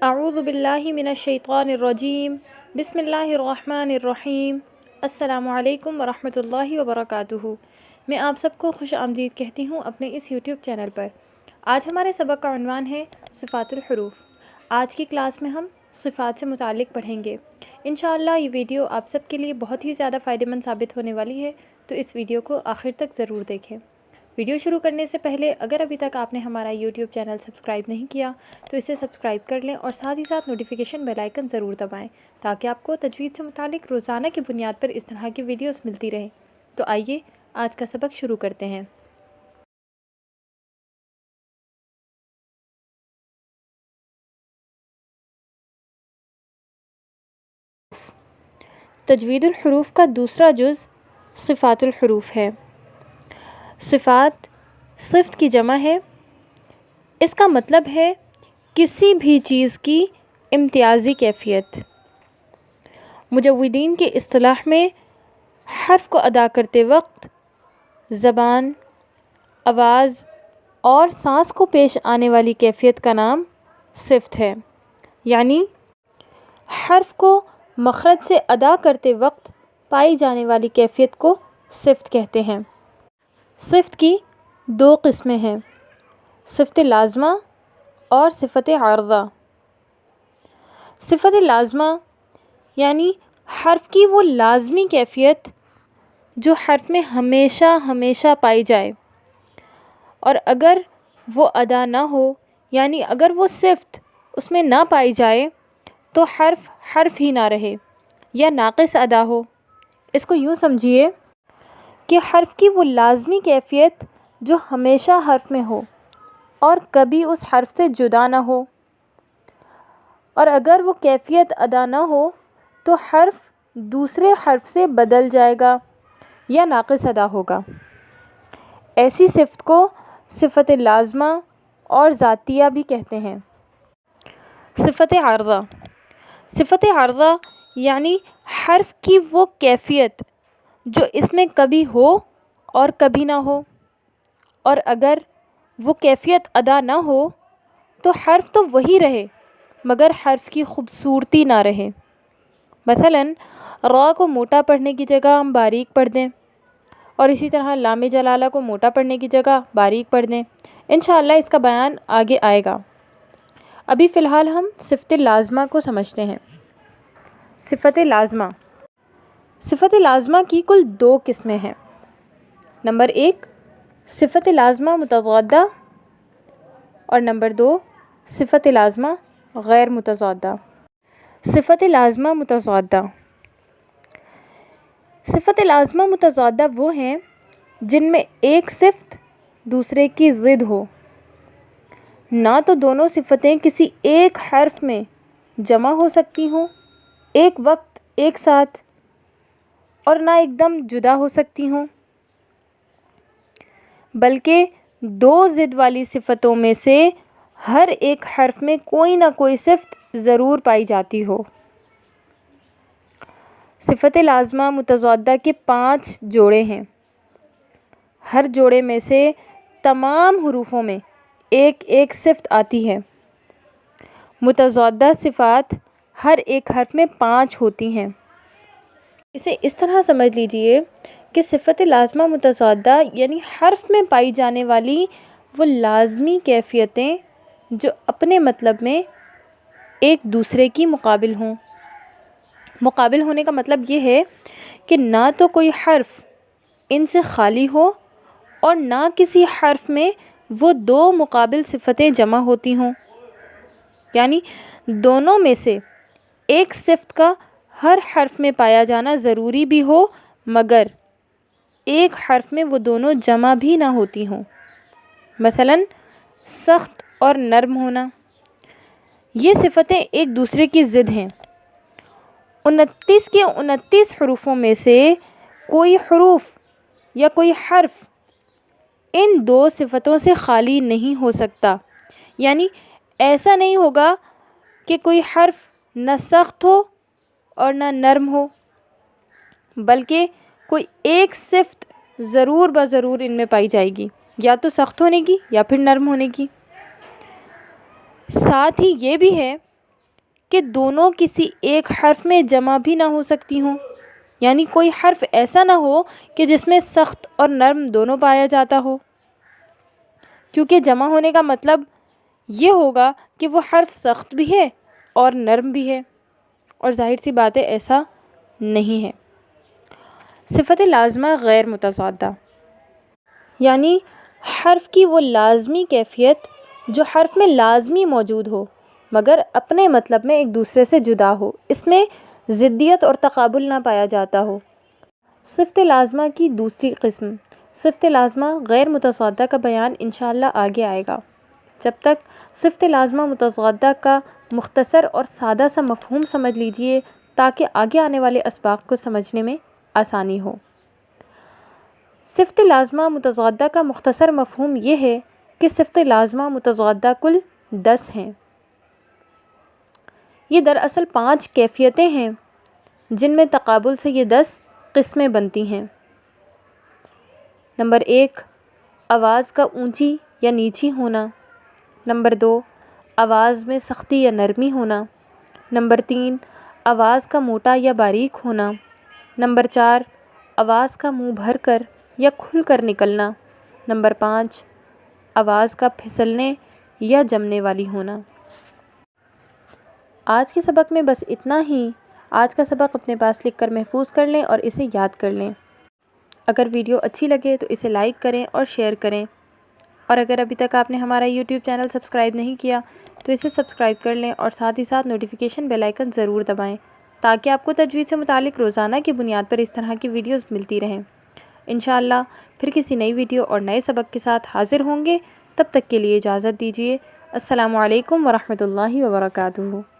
اعوذ باللہ من الشیطان الرجیم بسم اللہ الرحمن الرحیم السلام علیکم ورحمۃ اللہ وبرکاتہ۔ میں آپ سب کو خوش آمدید کہتی ہوں اپنے اس یوٹیوب چینل پر۔ آج ہمارے سبق کا عنوان ہے صفات الحروف۔ آج کی کلاس میں ہم صفات سے متعلق پڑھیں گے۔ انشاءاللہ یہ ویڈیو آپ سب کے لیے بہت ہی زیادہ فائدہ مند ثابت ہونے والی ہے، تو اس ویڈیو کو آخر تک ضرور دیکھیں۔ ویڈیو شروع کرنے سے پہلے اگر ابھی تک آپ نے ہمارا یوٹیوب چینل سبسکرائب نہیں کیا تو اسے سبسکرائب کر لیں اور ساتھ ہی ساتھ نوٹیفیکیشن بیل آئیکن ضرور دبائیں تاکہ آپ کو تجوید سے متعلق روزانہ کی بنیاد پر اس طرح کی ویڈیوز ملتی رہیں۔ تو آئیے آج کا سبق شروع کرتے ہیں۔ تجوید الحروف کا دوسرا جز صفات الحروف ہے۔ صفات صفت کی جمع ہے۔ اس کا مطلب ہے کسی بھی چیز کی امتیازی کیفیت۔ مجودین کے اصطلاح میں حرف کو ادا کرتے وقت زبان، آواز اور سانس کو پیش آنے والی کیفیت کا نام صفت ہے، یعنی حرف کو مخرج سے ادا کرتے وقت پائی جانے والی کیفیت کو صفت کہتے ہیں۔ صفت کی دو قسمیں ہیں، صفت لازمہ اور صفت عارضہ۔ صفت لازمہ یعنی حرف کی وہ لازمی کیفیت جو حرف میں ہمیشہ پائی جائے، اور اگر وہ ادا نہ ہو یعنی اگر وہ صفت اس میں نہ پائی جائے تو حرف ہی نہ رہے یا ناقص ادا ہو۔ اس کو یوں سمجھیے کہ حرف کی وہ لازمی کیفیت جو ہمیشہ حرف میں ہو اور کبھی اس حرف سے جدا نہ ہو، اور اگر وہ کیفیت ادا نہ ہو تو حرف دوسرے حرف سے بدل جائے گا یا ناقص ادا ہوگا۔ ایسی صفت کو صفت لازمہ اور ذاتیہ بھی کہتے ہیں۔ صفت عارضہ۔ صفت عارضہ یعنی حرف کی وہ کیفیت جو اس میں کبھی ہو اور کبھی نہ ہو، اور اگر وہ کیفیت ادا نہ ہو تو حرف تو وہی رہے مگر حرف کی خوبصورتی نہ رہے۔ مثلاً را کو موٹا پڑھنے کی جگہ ہم باریک پڑھ دیں، اور اسی طرح لام جلالہ کو موٹا پڑھنے کی جگہ باریک پڑھ دیں۔ انشاءاللہ اس کا بیان آگے آئے گا۔ ابھی فی الحال ہم صفت لازمہ کو سمجھتے ہیں۔ صفت لازمہ۔ صفت لازمہ کی کل دو قسمیں ہیں۔ نمبر 1 صفت لازمہ متضادہ، اور نمبر 2 صفت لازمہ غیر متضادہ۔ صفت لازمہ متضادہ۔ صفت لازمہ متضادہ وہ ہیں جن میں ایک صفت دوسرے کی ضد ہو، نہ تو دونوں صفتیں کسی ایک حرف میں جمع ہو سکتی ہوں ایک وقت ایک ساتھ، اور نہ ایک دم جدا ہو سکتی ہوں، بلکہ دو ضد والی صفتوں میں سے ہر ایک حرف میں کوئی نہ کوئی صفت ضرور پائی جاتی ہو۔ صفت لازمہ متضادہ کے 5 جوڑے ہیں۔ ہر جوڑے میں سے تمام حروفوں میں ایک ایک صفت آتی ہے۔ متضادہ صفات ہر ایک حرف میں 5 ہوتی ہیں۔ اسے اس طرح سمجھ لیجئے کہ صفت لازمہ متضادہ یعنی حرف میں پائی جانے والی وہ لازمی کیفیتیں جو اپنے مطلب میں ایک دوسرے کی مقابل ہوں۔ مقابل ہونے کا مطلب یہ ہے کہ نہ تو کوئی حرف ان سے خالی ہو اور نہ کسی حرف میں وہ دو مقابل صفتیں جمع ہوتی ہوں، یعنی دونوں میں سے ایک صفت کا ہر حرف میں پایا جانا ضروری بھی ہو مگر ایک حرف میں وہ دونوں جمع بھی نہ ہوتی ہوں۔ مثلاً سخت اور نرم ہونا، یہ صفتیں ایک دوسرے کی ضد ہیں۔ 29 کے 29 حروفوں میں سے کوئی حروف یا کوئی حرف ان دو صفتوں سے خالی نہیں ہو سکتا، یعنی ایسا نہیں ہوگا کہ کوئی حرف نہ سخت ہو اور نہ نرم ہو، بلکہ کوئی ایک صفت ضرور بضرور ان میں پائی جائے گی، یا تو سخت ہونے کی یا پھر نرم ہونے کی۔ ساتھ ہی یہ بھی ہے کہ دونوں کسی ایک حرف میں جمع بھی نہ ہو سکتی ہوں، یعنی کوئی حرف ایسا نہ ہو کہ جس میں سخت اور نرم دونوں پایا جاتا ہو، کیونکہ جمع ہونے کا مطلب یہ ہوگا کہ وہ حرف سخت بھی ہے اور نرم بھی ہے، اور ظاہر سی بات ہے ایسا نہیں ہے۔ صفت لازمہ غیر متضادہ، یعنی حرف کی وہ لازمی کیفیت جو حرف میں لازمی موجود ہو مگر اپنے مطلب میں ایک دوسرے سے جدا ہو، اس میں ضدیت اور تقابل نہ پایا جاتا ہو۔ صفت لازمہ کی دوسری قسم صفت لازمہ غیر متضادہ کا بیان انشاءاللہ آگے آئے گا۔ جب تک صفت لازمہ متضادہ کا مختصر اور سادہ سا مفہوم سمجھ لیجئے تاکہ آگے آنے والے اسباق کو سمجھنے میں آسانی ہو۔ صفت لازمہ متضادہ کا مختصر مفہوم یہ ہے کہ صفت لازمہ متضادہ کل 10 ہیں۔ یہ دراصل 5 کیفیتیں ہیں جن میں تقابل سے یہ 10 قسمیں بنتی ہیں۔ نمبر 1، آواز کا اونچی یا نیچی ہونا۔ نمبر 2، آواز میں سختی یا نرمی ہونا۔ نمبر 3، آواز کا موٹا یا باریک ہونا۔ نمبر 4، آواز کا منہ بھر کر یا کھل کر نکلنا۔ نمبر 5، آواز کا پھسلنے یا جمنے والی ہونا۔ آج کے سبق میں بس اتنا ہی۔ آج کا سبق اپنے پاس لکھ کر محفوظ کر لیں اور اسے یاد کر لیں۔ اگر ویڈیو اچھی لگے تو اسے لائک کریں اور شیئر کریں، اور اگر ابھی تک آپ نے ہمارا یوٹیوب چینل سبسکرائب نہیں کیا تو اسے سبسکرائب کر لیں اور ساتھ ہی ساتھ نوٹیفیکیشن بیل آئیکن ضرور دبائیں تاکہ آپ کو تجوید سے متعلق روزانہ کی بنیاد پر اس طرح کی ویڈیوز ملتی رہیں۔ انشاءاللہ پھر کسی نئی ویڈیو اور نئے سبق کے ساتھ حاضر ہوں گے۔ تب تک کے لیے اجازت دیجیے۔ السلام علیکم ورحمۃ اللہ وبرکاتہ۔